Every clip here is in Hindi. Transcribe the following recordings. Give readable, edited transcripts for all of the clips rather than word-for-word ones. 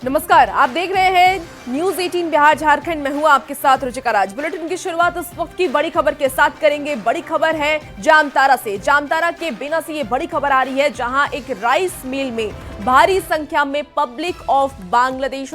नमस्कार, आप देख रहे हैं न्यूज 18 बिहार झारखंड में। हूं आपके साथ रुचिका राज। बुलेटिन की शुरुआत इस वक्त की बड़ी खबर के साथ करेंगे। बड़ी खबर है जामतारा से। जामतारा के बिना से ये बड़ी खबर आ रही है, जहां एक राइस मिल में भारी संख्या में पब्लिक ऑफ बांग्लादेश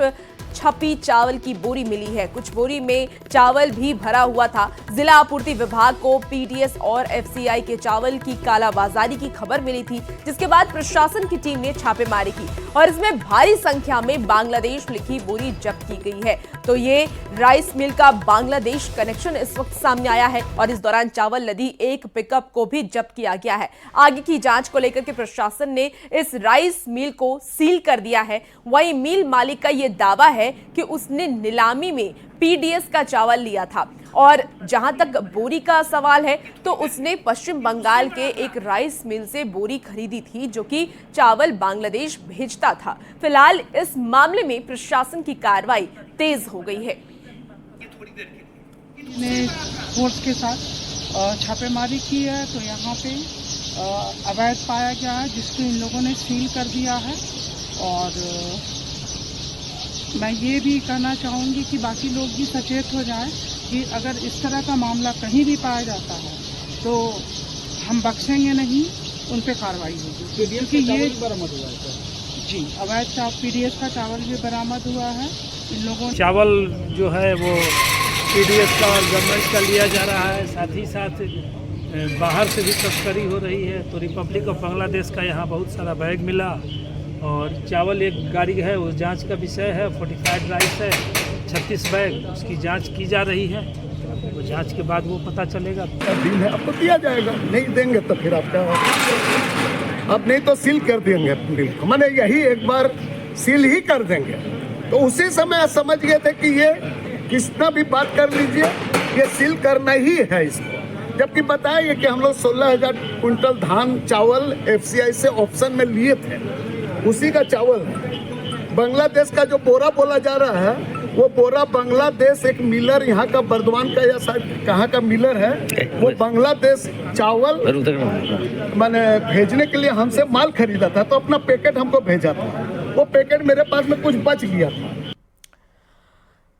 छपी चावल की बोरी मिली है। कुछ बोरी में चावल भी भरा हुआ था। जिला आपूर्ति विभाग को पीडीएस और एफसीआई के चावल की कालाबाजारी की खबर मिली थी, जिसके बाद प्रशासन की टीम ने छापेमारी की और इसमें भारी संख्या में बांग्लादेश लिखी बोरी जब्त की गई है। तो ये राइस मिल का बांग्लादेश कनेक्शन इस वक्त सामने आया है और इस दौरान चावल लदी एक पिकअप को भी जब्त किया गया है। आगे की जांच को लेकर के प्रशासन ने इस राइस मिल को सील कर दिया है। वहीं मिल मालिक का यह दावा है कि उसने नीलामी में पीडीएस का चावल लिया था और जहां तक बोरी का सवाल है तो उसने पश्चिम बंगाल के एक राइस मिल से बोरी खरीदी थी, जो कि चावल बांग्लादेश भेजता था। फिलहाल इस मामले में प्रशासन की कार्रवाई तेज हो गई है। ने फोर्स के साथ छापेमारी की है, तो यहाँ पे अवैध पाया गया है, जिसको इन लोगों ने सील कर दिया है। और मैं ये भी कहना चाहूँगी कि बाकी लोग भी सचेत हो जाएं कि अगर इस तरह का मामला कहीं भी पाया जाता है तो हम बख्शेंगे नहीं, उन पे कार्रवाई होगी। क्योंकि ये बरामद हुआ है जी, अवैध पीडीएस का चावल भी बरामद हुआ है। इन लोगों चावल जो है वो पीडीएस का और गवर्नमेंट का लिया जा रहा है, साथ ही साथ बाहर से भी तस्करी हो रही है। तो रिपब्लिक ऑफ बांग्लादेश का यहाँ बहुत सारा बैग मिला और चावल एक गाड़ी है, उस जांच का विषय है। फोर्टिफाइड राइस है 36 बैग, उसकी जांच की जा रही है। वो जांच के बाद वो पता चलेगा। डील है, अब तो दिया जाएगा। नहीं देंगे तो फिर आप क्या, अब नहीं तो सील कर देंगे डील को। मैंने यही एक बार सील ही कर देंगे। तो उसी समय समझ गए थे कि ये कितना भी बात कर लीजिए, ये सील करना ही है इसको। जबकि बताया कि हम लोग 16,000 कुंटल धान चावल एफसीआई से ऑप्शन में लिए थे, उसी का चावल है। बांग्लादेश का जो बोरा बोला जा रहा है, वो बोरा बांग्लादेश एक मिलर यहाँ का बर्दवान का या शायद कहाँ का मिलर है, वो बांग्लादेश चावल मैंने भेजने के लिए हमसे माल खरीदा था, तो अपना पैकेट हमको भेजा था। वो पैकेट मेरे पास में कुछ बच गया था।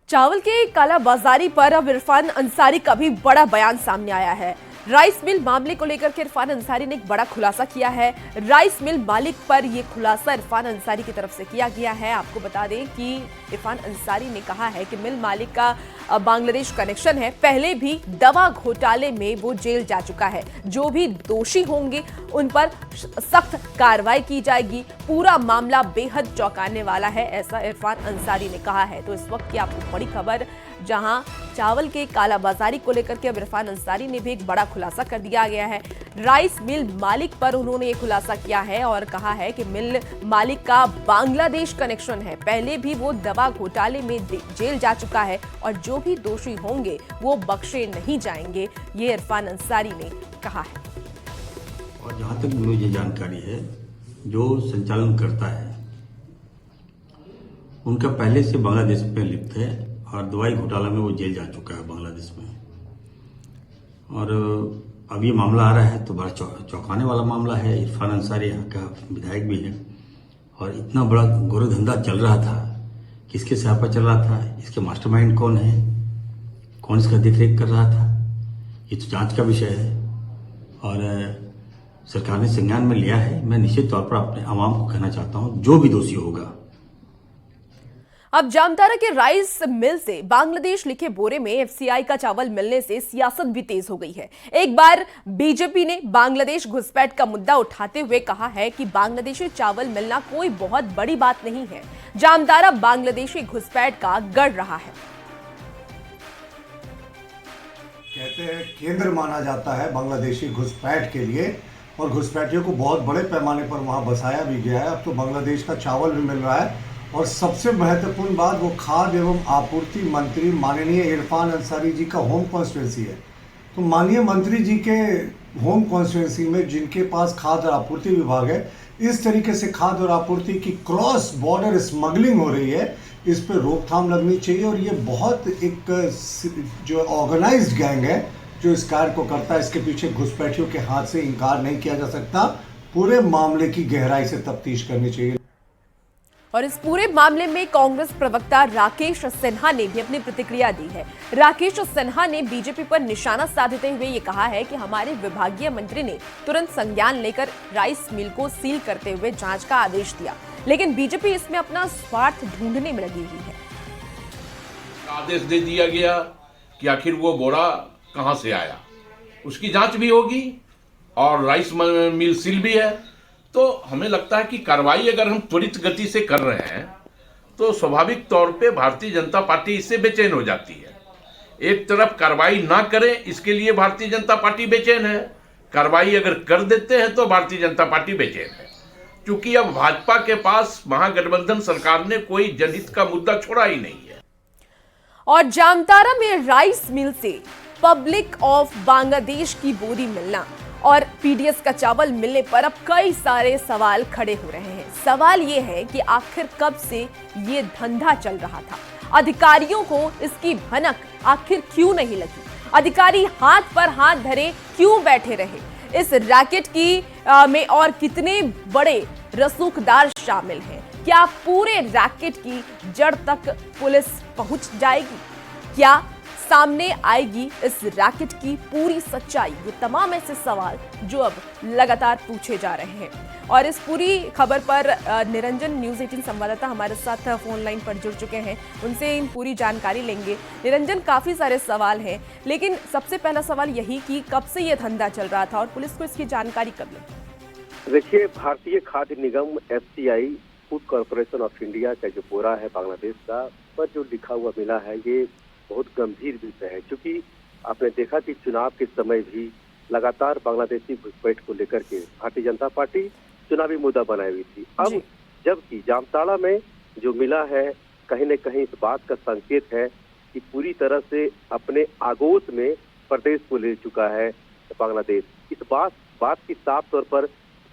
चावल के कालाबाजारी पर अब इरफान अंसारी का भी बड़ा बयान सामने आया है। राइस मिल मामले को लेकर के इरफान अंसारी ने एक बड़ा खुलासा किया है। राइस मिल मालिक पर यह खुलासा इरफान अंसारी की तरफ से किया गया है। आपको बता दें कि इरफान अंसारी ने कहा है कि मिल मालिक का बांग्लादेश कनेक्शन है। पहले भी दवा घोटाले में वो जेल जा चुका है। जो भी दोषी होंगे उन पर सख्त कार्रवाई की जाएगी। पूरा मामला बेहद चौंकाने वाला है, ऐसा इरफान अंसारी ने कहा है। तो इस वक्त की आपको बड़ी खबर, जहां चावल के कालाबाजारी को लेकर के अब इरफान अंसारी ने भी एक बड़ा खुलासा कर दिया गया है। राइस मिल मालिक पर उन्होंने ये खुलासा किया है और कहा है कि मिल मालिक का बांग्लादेश कनेक्शन है। पहले भी वो दवा घोटाले में जेल जा चुका है और जो भी दोषी होंगे वो बख्शे नहीं जाएंगे, ये इरफान अंसारी ने कहा है। और जहाँ तक मुझे जानकारी है, जो संचालन करता है उनका पहले से बांग्लादेश में लिप्त है और दवाई घोटाला में वो जेल जा चुका है बांग्लादेश में। और अब ये मामला आ रहा है तो बड़ा चौंकाने वाला मामला है। इरफान अंसारी यहाँ का विधायक भी है और इतना बड़ा गोरधंधा चल रहा था, किसके सहायता चल रहा था, इसके मास्टरमाइंड कौन है, कौन इसका देखरेख कर रहा था, ये तो जांच का विषय है और सरकार ने संज्ञान में लिया है। मैं निश्चित तौर पर अपने आवाम को कहना चाहता हूँ, जो भी दोषी होगा। अब जामतारा के राइस मिल से बांग्लादेश लिखे बोरे में एफसीआई का चावल मिलने से सियासत भी तेज हो गई है। एक बार बीजेपी ने बांग्लादेश घुसपैठ का मुद्दा उठाते हुए कहा है कि बांग्लादेशी चावल मिलना कोई बहुत बड़ी बात नहीं है। जामतारा बांग्लादेशी घुसपैठ का गढ़ रहा है। कहते हैं केंद्र माना जाता है बांग्लादेशी घुसपैठ के लिए, और घुसपैठियों को बहुत बड़े पैमाने पर वहां बसाया भी गया है। अब तो बांग्लादेश का चावल भी मिल रहा है और सबसे महत्वपूर्ण बात, वो खाद्य एवं आपूर्ति मंत्री माननीय इरफान अंसारी जी का होम कॉन्स्टिट्यूंसी है। तो माननीय मंत्री जी के होम कॉन्स्टिट्यूंसी में, जिनके पास खाद्य और आपूर्ति विभाग है, इस तरीके से खाद्य और आपूर्ति की क्रॉस बॉर्डर स्मगलिंग हो रही है, इस पर रोकथाम लगनी चाहिए। और ये बहुत एक जो ऑर्गेनाइज्ड गैंग है जो इस कार्य को करता है, इसके पीछे घुसपैठियों के हाथ से इनकार नहीं किया जा सकता। पूरे मामले की गहराई से तफ्तीश करनी चाहिए। और इस पूरे मामले में कांग्रेस प्रवक्ता राकेश सिन्हा ने भी अपनी प्रतिक्रिया दी है। राकेश सिन्हा ने बीजेपी पर निशाना साधते हुए ये कहा है कि हमारे विभागीय मंत्री ने तुरंत संज्ञान लेकर राइस मिल को सील करते हुए जांच का आदेश दिया, लेकिन बीजेपी इसमें अपना स्वार्थ ढूंढने में लगी हुई है। आदेश दे दिया गया कि आखिर वो बोरा कहां से आया, उसकी जांच भी होगी और राइस मिल सील भी है। तो हमें लगता है कि कार्रवाई अगर हम त्वरित गति से कर रहे हैं तो स्वाभाविक तौर पे भारतीय जनता पार्टी इससे बेचैन हो जाती है। एक तरफ कार्रवाई ना करें इसके लिए भारतीय जनता पार्टी बेचैन है, कार्रवाई अगर कर देते हैं तो भारतीय जनता पार्टी बेचैन है, क्योंकि अब भाजपा के पास महागठबंधन सरकार ने कोई जनहित का मुद्दा छोड़ा ही नहीं है। और जामतारा में राइस मिल से पब्लिक ऑफ बांग्लादेश की बोरी मिलना और पीडीएस का चावल मिलने पर अब कई सारे सवाल खड़े हो रहे हैं। सवाल ये है कि आखिर कब से ये धंधा चल रहा था, अधिकारियों को इसकी भनक आखिर क्यों नहीं लगी, अधिकारी हाथ पर हाथ धरे क्यों बैठे रहे, इस रैकेट की में और कितने बड़े रसूखदार शामिल हैं, क्या पूरे रैकेट की जड़ तक पुलिस पहुंच जाएगी, क्या सामने आएगी इस रैकेट की पूरी सच्चाई, ये तमाम ऐसे सवाल जो अब लगातार पूछे जा रहे हैं। और इस पूरी खबर पर निरंजन न्यूज़ 18 संवाददाता हमारे साथ फोन लाइन पर जुड़ चुके हैं, उनसे इन पूरी जानकारी लेंगे। निरंजन, काफी सारे सवाल हैं, लेकिन सबसे पहला सवाल यही कि कब से ये धंधा चल रहा था और पुलिस को इसकी जानकारी कब लगी? देखिए, भारतीय खाद्य निगम FCI food corporation of India का जो बोरा है बांग्लादेश का, पर जो लिखा हुआ मिला है, ये बहुत गंभीर विषय है, क्योंकि आपने देखा कि चुनाव के समय भी लगातार बांग्लादेशी घुसपैठ को लेकर के भारतीय जनता पार्टी चुनावी मुद्दा बनाई हुई थी। अब जबकि जामताड़ा में जो मिला है, कहीं न कहीं इस बात का संकेत है कि पूरी तरह से अपने आगोश में प्रदेश को ले चुका है बांग्लादेश। इस बात की साफ तौर पर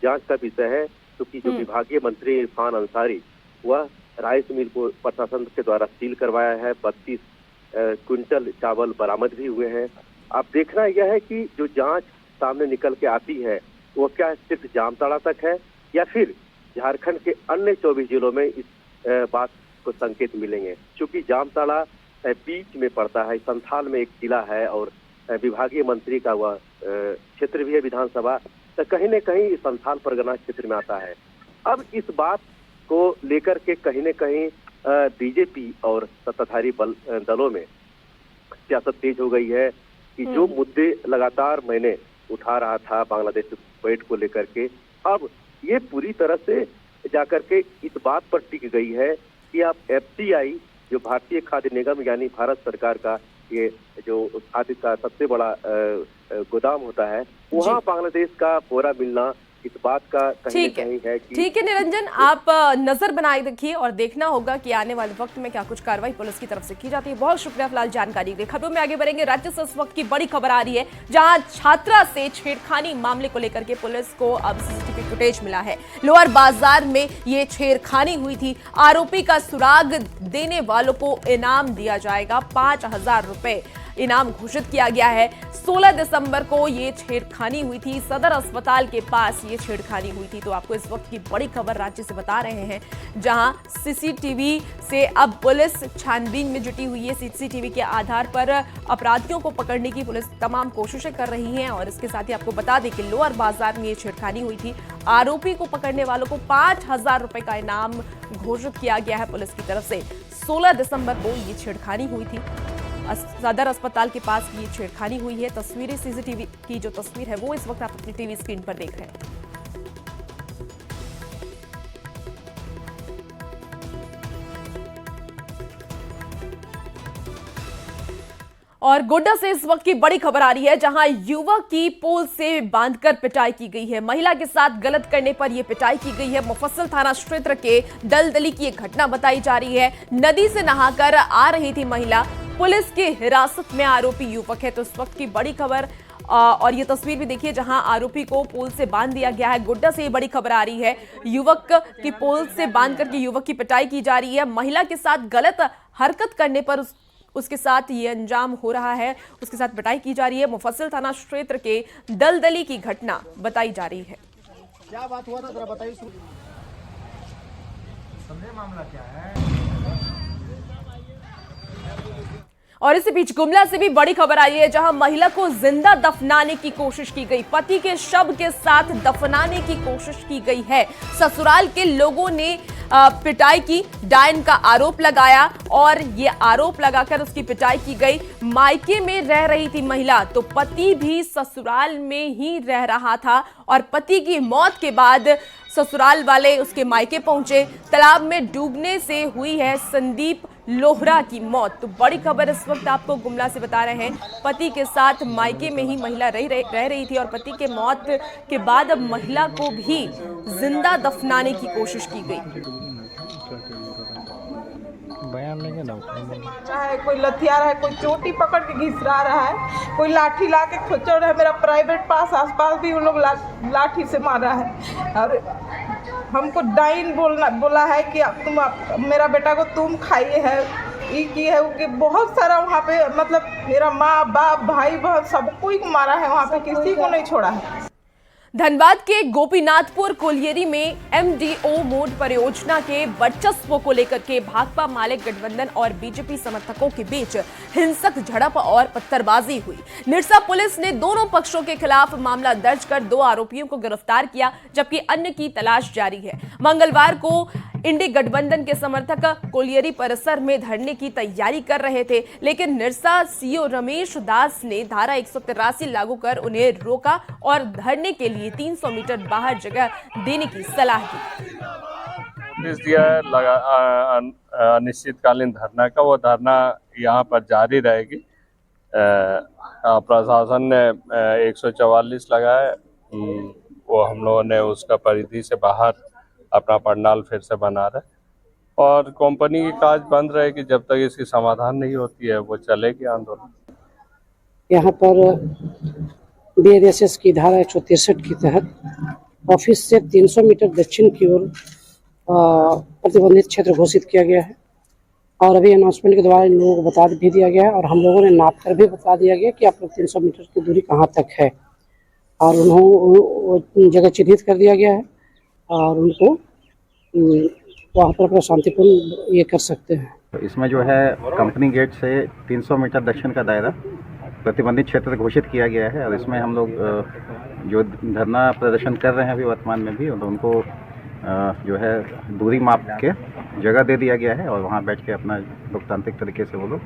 जांच का विषय है, क्योंकि जो विभागीय मंत्री इरफान अंसारी, वह राइस मिल को प्रशासन के द्वारा सील करवाया है। 32 क्विंटल चावल बरामद भी हुए हैं। अब देखना यह है कि जो जांच सामने निकल के आती है वो क्या सिर्फ जामताड़ा तक है या फिर झारखंड के अन्य 24 जिलों में इस बात को संकेत मिलेंगे, क्योंकि जामताड़ा बीच में पड़ता है, संथाल में एक जिला है और विभागीय मंत्री का वह क्षेत्र भी है विधानसभा, तो कहीं न कहीं संथाल परगना क्षेत्र में आता है। अब इस बात को लेकर के कहीं न कहीं बीजेपी और सत्ताधारी दलों में सियासत तेज हो गई है कि जो मुद्दे लगातार मैंने उठा रहा था बांग्लादेश घुसपैठ को लेकर के, अब ये पूरी तरह से जाकर के इस बात पर टिक गई है कि अब FCI जो भारतीय खाद्य निगम यानी भारत सरकार का ये जो खाद्य का सबसे बड़ा गोदाम होता है, वहाँ बांग्लादेश का बोरा मिलना इस बात का कहीं न कहीं है कि ठीक है निरंजन, आप नजर बनाए रखिए और देखना होगा कि आने वाले वक्त में क्या कुछ कार्रवाई पुलिस की तरफ से की जाती है। बहुत शुक्रिया फिलहाल जानकारी के लिए। खबरों में आगे बढ़ेंगे। राज्य से इस वक्त की बड़ी खबर आ रही है, जहां छात्रा से छेड़खानी मामले को लेकर के पुलिस को अब CCTV फुटेज मिला है। लोअर बाजार में ये छेड़खानी हुई थी। आरोपी का सुराग देने वालों को इनाम दिया जाएगा, 5000 रुपए इनाम घोषित किया गया है। 16 दिसंबर को ये छेड़खानी हुई थी, सदर अस्पताल के पास ये छेड़खानी हुई थी। तो आपको इस वक्त की बड़ी खबर राज्य से बता रहे हैं, जहां CCTV से अब पुलिस छानबीन में जुटी हुई है। CCTV के आधार पर अपराधियों को पकड़ने की पुलिस तमाम कोशिशें कर रही है। और इसके साथ ही आपको बता दें कि लोअर बाजार में ये छेड़खानी हुई थी। आरोपी को पकड़ने वालों को 5000 रुपए का इनाम घोषित किया गया है पुलिस की तरफ से। 16 दिसंबर को ये छेड़खानी हुई थी, सदर अस्पताल के पास ये छेड़खानी हुई है। तस्वीरें CCTV की जो तस्वीर है वो इस वक्त आप अपनी टीवी स्क्रीन पर देख रहे हैं। और गोड्डा से इस वक्त की बड़ी खबर आ रही है, जहां युवक की पोल से बांधकर पिटाई की गई है। महिला के साथ गलत करने पर यह पिटाई की गई है। मुफस्सिल थाना क्षेत्र के दलदली की एक घटना बताई जा रही है। नदी से नहाकर आ रही थी महिला, पुलिस की हिरासत में आरोपी युवक है। तो इस वक्त की बड़ी खबर और ये तस्वीर भी देखिए, जहां आरोपी को पोल से बांध दिया गया है। गोड्डा से ये बड़ी खबर आ रही है, युवक की पोल से बांध करके युवक की पिटाई की जा रही है। महिला के साथ गलत हरकत करने पर उसके साथ ये अंजाम हो रहा है, उसके साथ पिटाई की जा रही है। मुफस्सिल थाना क्षेत्र के दलदली की घटना बताई जा रही है। क्या बात हुआ था जरा बताइए। और इसी बीच गुमला से भी बड़ी खबर आई है, जहां महिला को जिंदा दफनाने की कोशिश की गई। पति के शव के साथ दफनाने की कोशिश की गई है। ससुराल के लोगों ने पिटाई की, डायन का आरोप लगाया और ये आरोप लगाकर उसकी पिटाई की गई। मायके में रह रही थी महिला, तो पति भी ससुराल में ही रह रहा था और पति की मौत के बाद ससुराल वाले उसके मायके पहुंचे। तालाब में डूबने से हुई है संदीप लोहरा की मौत। तो बड़ी खबर इस वक्त आपको गुमला से बता रहे हैं। पति के साथ मायके में ही महिला रह रही थी और पति के मौत के बाद अब महिला को भी जिंदा दफनाने की कोशिश की गई। चाहे कोई लथियार है, कोई चोटी पकड़ के घिसरा रहा है, कोई लाठी ला के खोचड़ रहा है। मेरा प्राइवेट पास आसपास भी उन लोग लाठी से मारा है और हमको डाइन बोला है कि तुम मेरा बेटा को तुम खाइए है, ये की है कि बहुत सारा वहाँ पे, मतलब मेरा माँ बाप भाई बहन सबको ही मारा है, वहाँ पे किसी को नहीं छोड़ा है। धनबाद के गोपीनाथपुर कोलियरी में MDO मोड परियोजना के वर्चस्व को लेकर के भाकपा माले गठबंधन और बीजेपी समर्थकों के बीच हिंसक झड़प और पत्थरबाजी हुई। निरसा पुलिस ने दोनों पक्षों के खिलाफ मामला दर्ज कर 2 आरोपियों को गिरफ्तार किया, जबकि अन्य की तलाश जारी है। मंगलवार को इंडी गठबंधन के समर्थक कोलियरी परिसर में धरने की तैयारी कर रहे थे, लेकिन निरसा CO रमेश दास ने धारा 183 लागू कर उन्हें रोका और धरने के लिए 300 मीटर बाहर जगह देने की सलाह दी। नोटिस दिया है अनिश्चितकालीन धरना का, वो धरना यहाँ पर जारी रहेगी। प्रशासन ने 144 लगाया, वो हम लोगों ने उसका परिधि से बाहर अपना पंडाल फिर से बना रहे और कंपनी की काज बंद रहेगी जब तक इसकी समाधान नहीं होती है, वो चलेगी आंदोलन। यहाँ पर BNSS की धारा 163 के तहत ऑफिस से 300 मीटर दक्षिण की ओर प्रतिबंधित क्षेत्र घोषित किया गया है और अभी अनाउंसमेंट के द्वारा इन लोगों को बता भी दिया गया है और हम लोगों ने नाप कर भी बता दिया गया कि आप लोग 300 मीटर की दूरी कहाँ तक है और उन्होंने जगह चिन्हित कर दिया गया है और उनको वहाँ पर अपना शांतिपूर्ण ये कर सकते हैं। तो इसमें जो है कंपनी गेट से 300 मीटर दक्षिण का दायरा प्रतिबंधित क्षेत्र घोषित किया गया है और इसमें हम लोग जो धरना प्रदर्शन कर रहे हैं अभी वर्तमान में भी, उनको जो है दूरी माप के जगह दे दिया गया है और वहाँ बैठ के अपना लोकतांत्रिक तरीके से वो लोग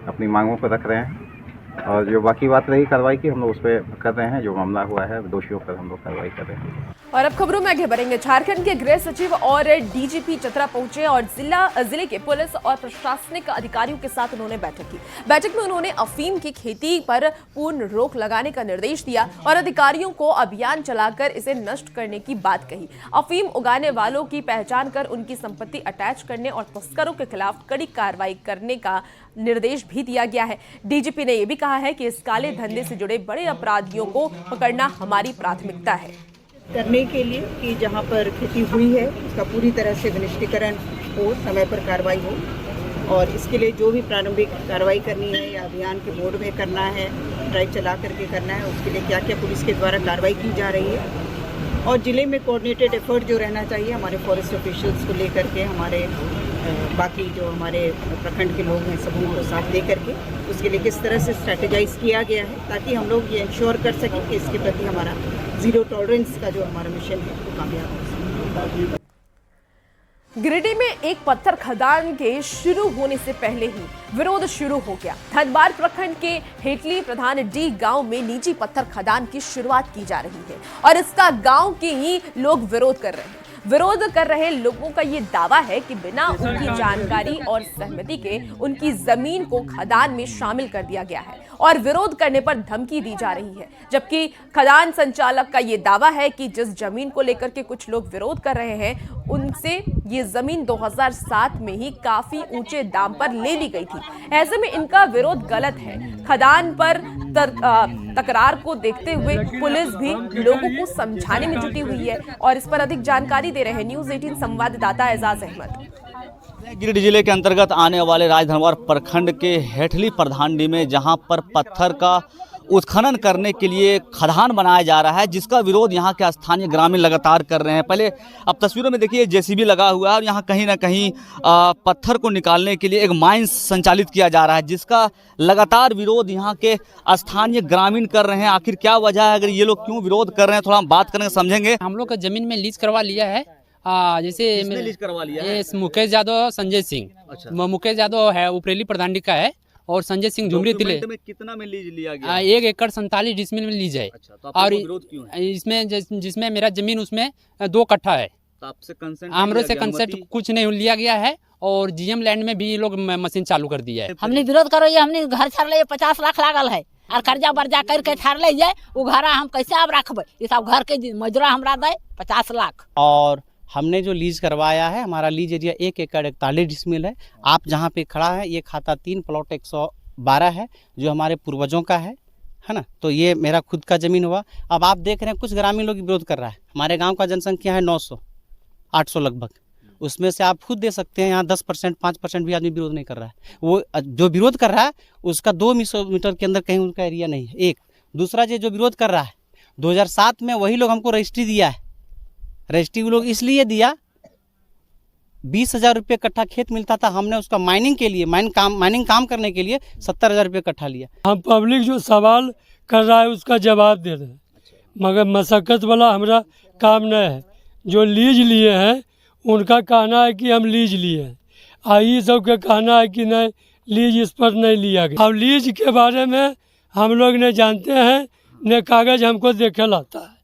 अपनी मांगों को रख रहे हैं और जो बाकी बात रही कार्रवाई की, हम लोग उस पर कर रहे हैं। जो मामला हुआ है दोषियों पर हम लोग कार्रवाई कर रहे हैं। और अब खबरों में आगे बढ़ेंगे। झारखंड के गृह सचिव और DGP चतरा पहुंचे और जिले के पुलिस और प्रशासनिक अधिकारियों के साथ उन्होंने बैठक की। बैठक में उन्होंने अफीम की खेती पर पूर्ण रोक लगाने का निर्देश दिया और अधिकारियों को अभियान चलाकर इसे नष्ट करने की बात कही। अफीम उगाने वालों की पहचान कर उनकी संपत्ति अटैच करने और तस्करों के खिलाफ कड़ी कार्रवाई करने का निर्देश भी दिया गया है। DGP ने यह भी कहा है कि इस काले धंधे से जुड़े बड़े अपराधियों को पकड़ना हमारी प्राथमिकता है। करने के लिए कि जहाँ पर खेती हुई है उसका पूरी तरह से विनिष्टीकरण हो, समय पर कार्रवाई हो और इसके लिए जो भी प्रारंभिक कार्रवाई करनी है या अभियान के मोड में करना है, ड्राइव चला करके करना है, उसके लिए क्या क्या पुलिस के द्वारा कार्रवाई की जा रही है और जिले में कोऑर्डिनेटेड एफर्ट जो रहना चाहिए हमारे फॉरेस्ट ऑफिशियल्स को लेकर के, हमारे बाकी जो हमारे प्रखंड के लोग हैं सबों को साथ दे करके उसके लिए किस तरह से स्ट्रैटेजाइज किया गया है ताकि हम लोग ये इंश्योर कर सकें कि इसके प्रति हमारा जीरो टॉलरेंस का जो हमारा मिशन है वो कामयाब हो सके। गिरिडीह में एक पत्थर खदान के शुरू होने से पहले ही विरोध शुरू हो गया। धनबाद प्रखंड के हेटली प्रधान डी गांव में निजी पत्थर खदान की शुरुआत की जा रही है और इसका गांव के ही लोग विरोध कर रहे हैं। विरोध कर रहे लोगों का ये दावा है कि बिना उनकी जानकारी और सहमति के उनकी जमीन को खदान में शामिल कर दिया गया है और विरोध करने पर धमकी दी जा रही है। जबकि खदान संचालक का ये दावा है कि जिस जमीन को लेकर के कुछ लोग विरोध कर रहे हैं उनसे ये जमीन 2007 में ही काफी ऊंचे दाम पर ले ली गई थी। ऐसे में इनका विरोध गलत है। खदान पर तकरार को देखते हुए पुलिस भी लोगों को समझाने में जुटी हुई है और इस पर अधिक जानकारी दे रहे हैं न्यूज़ 18 संवाददाता एजाज अहमद। गिरिडीह जिले के अंतर्गत आने वाले राजधनवार प्रखंड के हेठली प्रधानडी में जहां पर पत्थर का उत्खनन करने के लिए खदान बनाया जा रहा है, जिसका विरोध यहाँ के स्थानीय ग्रामीण लगातार कर रहे हैं। पहले अब तस्वीरों में देखिए जेसीबी लगा हुआ है और यहाँ कहीं ना कहीं पत्थर को निकालने के लिए एक माइंस संचालित किया जा रहा है, जिसका लगातार विरोध यहाँ के स्थानीय ग्रामीण कर रहे हैं। आखिर क्या वजह है, अगर ये लोग क्यों विरोध कर रहे हैं, थोड़ा हम बात करेंगे, समझेंगे। हम लोग का जमीन में लीज करवा लिया है, जैसे लीज करवा लिया ये मुकेश यादव, संजय सिंह। अच्छा। मुकेश यादव है उपरेली प्रधान का है और संजय सिंह झुमरी तिले। कितना में लीज लिया गया? 1 एकड़ 47 डिसमिल में लीज है। अच्छा, तो और विरोध क्यों है? इसमें जिसमें मेरा जमीन उसमें 2 कट्ठा है, तो आपसे कंसेंट हमरे से कंसेंट कुछ नहीं लिया गया है और जीएम लैंड में भी ये लोग मशीन चालू कर दिया है। हमने विरोध करो, ये हमने घर छाड़ ले 50 लाख लागल है और कर्जा बर्जा करके छाड़ ले जाए, वो घर हम कैसे अब रखबे? ये सब घर के मजदूरा हमरा दे 50 लाख। और हमने जो लीज करवाया है, हमारा लीज एरिया 1 एकड़ 41 डिसमिल है। आप जहाँ पे खड़ा है ये खाता 3 प्लॉट 112 है, जो हमारे पूर्वजों का है ना। तो ये मेरा खुद का जमीन हुआ। अब आप देख रहे हैं कुछ ग्रामीण लोग विरोध कर रहा है। हमारे गांव का जनसंख्या है 900-800 लगभग, उसमें से आप खुद दे सकते हैं यहाँ 10% 5% भी आदमी विरोध नहीं कर रहा है। वो जो विरोध कर रहा है उसका 2 मीटर के अंदर कहीं उनका एरिया नहीं है। एक दूसरा जो विरोध कर रहा है, 2007 में वही लोग हमको रजिस्ट्री दिया है। रजिस्ट्री वो लोग इसलिए दिया, 20,000 रुपये कट्ठा खेत मिलता था, हमने उसका माइनिंग के लिए माइनिंग काम करने के लिए 70,000 रुपये कट्ठा लिया। हम पब्लिक जो सवाल कर रहा है उसका जवाब दे रहे हैं, मगर मशक्क़त वाला हमारा काम नहीं है। जो लीज लिए हैं उनका कहना है कि हम लीज लिए हैं, आई सब का कहना है कि नहीं लीज इस पर नहीं लिया गया। अब लीज के बारे में हम लोग नहीं जानते हैं, न कागज हमको देखे लाता है।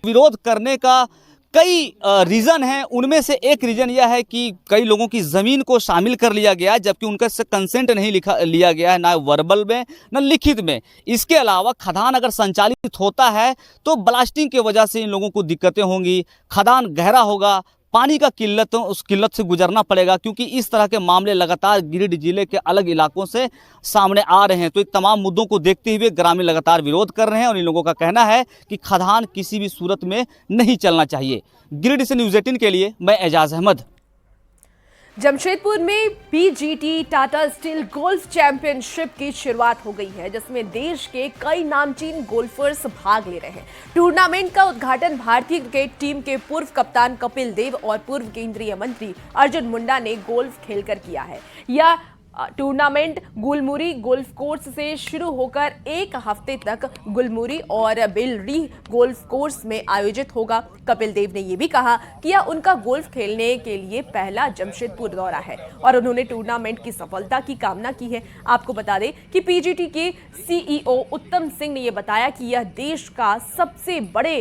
विरोध करने का कई रीज़न हैं, उनमें से एक रीज़न यह है कि कई लोगों की ज़मीन को शामिल कर लिया गया, जबकि उनका से कंसेंट नहीं लिया गया है, ना वर्बल में ना लिखित में। इसके अलावा खदान अगर संचालित होता है तो ब्लास्टिंग की वजह से इन लोगों को दिक्कतें होंगी, खदान गहरा होगा, पानी का किल्लत, उस किल्लत से गुजरना पड़ेगा, क्योंकि इस तरह के मामले लगातार गिरिडीह जिले के अलग इलाकों से सामने आ रहे हैं। तो इन तमाम मुद्दों को देखते हुए ग्रामीण लगातार विरोध कर रहे हैं और इन लोगों का कहना है कि खदान किसी भी सूरत में नहीं चलना चाहिए। गिरिडीह से न्यूज़ 18 के लिए मैं एजाज अहमद। जमशेदपुर में PGT Tata steel golf championship की शुरुआत हो गई है, जिसमें देश के कई नामचीन गोल्फर्स भाग ले रहे हैं। टूर्नामेंट का उद्घाटन भारतीय क्रिकेट टीम के पूर्व कप्तान कपिल देव और पूर्व केंद्रीय मंत्री अर्जुन मुंडा ने गोल्फ खेलकर किया है। यह टूर्नामेंट गुलमुरी गोल्फ कोर्स से शुरू होकर 1 हफ्ते तक गुलमुरी और बेलरी गोल्फ कोर्स में आयोजित होगा। कपिल देव ने यह भी कहा कि यह उनका गोल्फ खेलने के लिए पहला जमशेदपुर दौरा है और उन्होंने टूर्नामेंट की सफलता की कामना की है। आपको बता दें कि पीजीटी के सीईओ उत्तम सिंह ने यह बताया कि यह देश का सबसे बड़े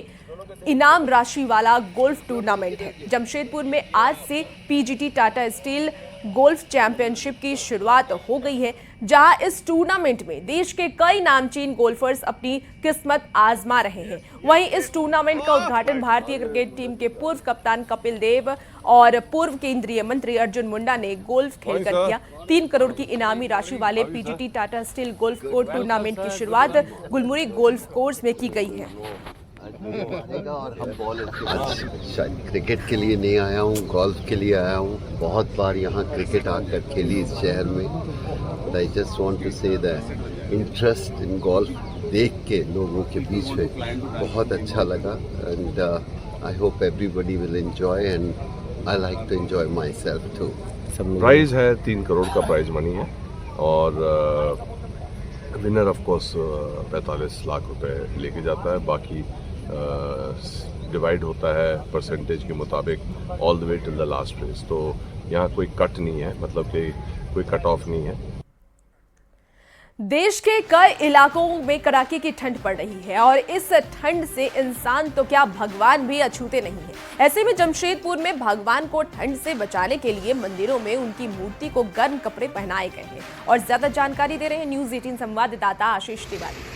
इनाम राशि वाला गोल्फ टूर्नामेंट है। जमशेदपुर में आज से PGT Tata steel golf championship की शुरुआत हो गई है, जहां इस टूर्नामेंट में देश के कई नामचीन गोल्फर्स अपनी किस्मत आजमा रहे हैं। वहीं इस टूर्नामेंट का उद्घाटन भारतीय क्रिकेट टीम के पूर्व कप्तान कपिल देव और पूर्व केंद्रीय मंत्री अर्जुन मुंडा ने गोल्फ खेलकर किया। 3 करोड़ की इनामी राशि वाले PGT Tata steel golf course tournament की शुरुआत गुलमुरी गोल्फ कोर्स में की गई है। और हम क्रिकेट के लिए नहीं आया हूँ, गोल्फ के लिए आया हूँ। बहुत बार यहाँ क्रिकेट आकर खेली इस शहर में। I just want to say that interest in golf देख के लोगों के बीच में बहुत अच्छा लगा and I hope everybody will enjoy and I like to enjoy myself too. Prize है 3 करोड़ का प्राइज मनी है और विनर ऑफ कोर्स 45 लाख रुपए लेके जाता है। बाकी डिवाइड होता है परसेंटेज के मुताबिक all the way till the last race. तो यहाँ कोई कट नहीं है, मतलब कि कोई कट ऑफ नहीं है। देश के कई इलाकों में कड़ाके की ठंड पड़ रही है और इस ठंड से इंसान तो क्या भगवान भी अछूते नहीं है। ऐसे में जमशेदपुर में भगवान को ठंड से बचाने के लिए मंदिरों में उनकी मूर्ति को गर्म कपड़े पहनाए गए हैं। और ज्यादा जानकारी दे रहे हैं न्यूज़ 18 संवाददाता आशीष तिवारी।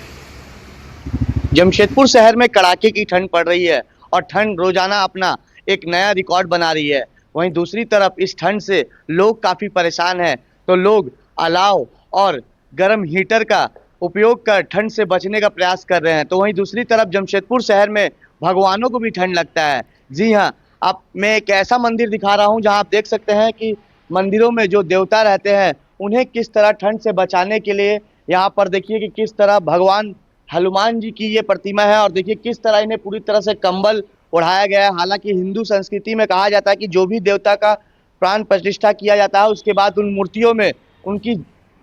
जमशेदपुर शहर में कड़ाके की ठंड पड़ रही है और ठंड रोजाना अपना एक नया रिकॉर्ड बना रही है। वहीं दूसरी तरफ इस ठंड से लोग काफी परेशान हैं, तो लोग अलाव और गर्म हीटर का उपयोग कर ठंड से बचने का प्रयास कर रहे हैं। तो वहीं दूसरी तरफ जमशेदपुर शहर में भगवानों को भी ठंड लगता है। जी हाँ, अब मैं एक ऐसा मंदिर दिखा रहा हूँ जहाँ आप देख सकते हैं कि मंदिरों में जो देवता रहते हैं उन्हें किस तरह ठंड से बचाने के लिए यहाँ पर देखिए कि किस तरह भगवान हनुमान जी की ये प्रतिमा है और देखिए किस तरह इन्हें पूरी तरह से कंबल ओढ़ाया गया है। हालांकि हिंदू संस्कृति में कहा जाता है कि जो भी देवता का प्राण प्रतिष्ठा किया जाता है उसके बाद उन मूर्तियों में उनकी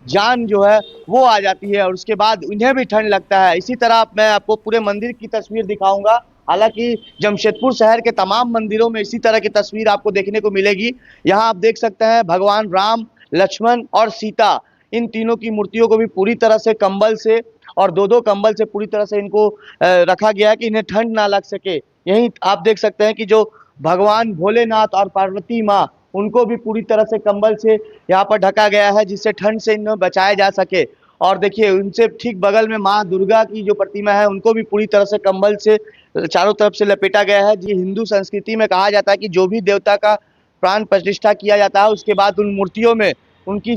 जान जो है वो आ जाती है और उसके बाद उन्हें भी ठंड लगता है। इसी तरह मैं आपको पूरे मंदिर की तस्वीर दिखाऊंगा। हालांकि जमशेदपुर शहर के तमाम मंदिरों में इसी तरह की तस्वीर आपको देखने को मिलेगी। यहाँ आप देख सकते हैं भगवान राम, लक्ष्मण और सीता, इन तीनों की मूर्तियों को भी पूरी तरह से कंबल से और दो कंबल से पूरी तरह से इनको रखा गया है कि इन्हें ठंड ना लग सके। यहीं आप देख सकते हैं कि जो भगवान भोलेनाथ और पार्वती माँ, उनको भी पूरी तरह से कंबल से यहाँ पर ढका गया है जिससे ठंड से इन्हें बचाया जा सके। और देखिए उनसे ठीक बगल में माँ दुर्गा की जो प्रतिमा है उनको भी पूरी तरह से कंबल से चारों तरफ से लपेटा गया है। जी, हिंदू संस्कृति में कहा जाता है कि जो भी देवता का प्राण प्रतिष्ठा किया जाता है उसके बाद उन मूर्तियों में उनकी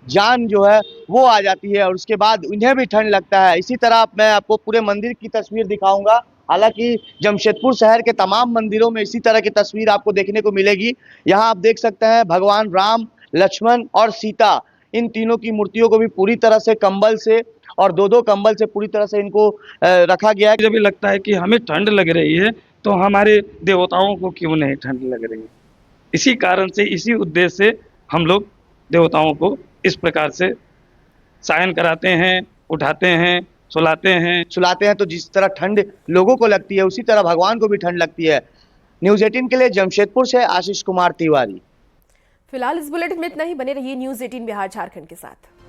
जान जो है वो आ जाती है और उसके बाद उन्हें भी ठंड लगता है। इसी तरह मैं आपको पूरे मंदिर की तस्वीर दिखाऊंगा। हालांकि जमशेदपुर शहर के तमाम मंदिरों में इसी तरह की तस्वीर आपको देखने को मिलेगी। यहाँ आप देख सकते हैं भगवान राम, लक्ष्मण और सीता, इन तीनों की मूर्तियों को भी पूरी तरह से कंबल से और दो कंबल से पूरी तरह से इनको रखा गया है। जब भी लगता है कि हमें ठंड लग रही है तो हमारे देवताओं को क्यों नहीं ठंड लग रही है। इसी कारण से, इसी उद्देश्य से हम लोग देवताओं को इस प्रकार से सायन कराते हैं, उठाते हैं, सुलाते हैं। तो जिस तरह ठंड लोगों को लगती है उसी तरह भगवान को भी ठंड लगती है। न्यूज़ 18 के लिए जमशेदपुर से आशीष कुमार तिवारी। फिलहाल इस बुलेटिन में इतना ही। बने रहिए न्यूज़ 18 बिहार झारखंड के साथ।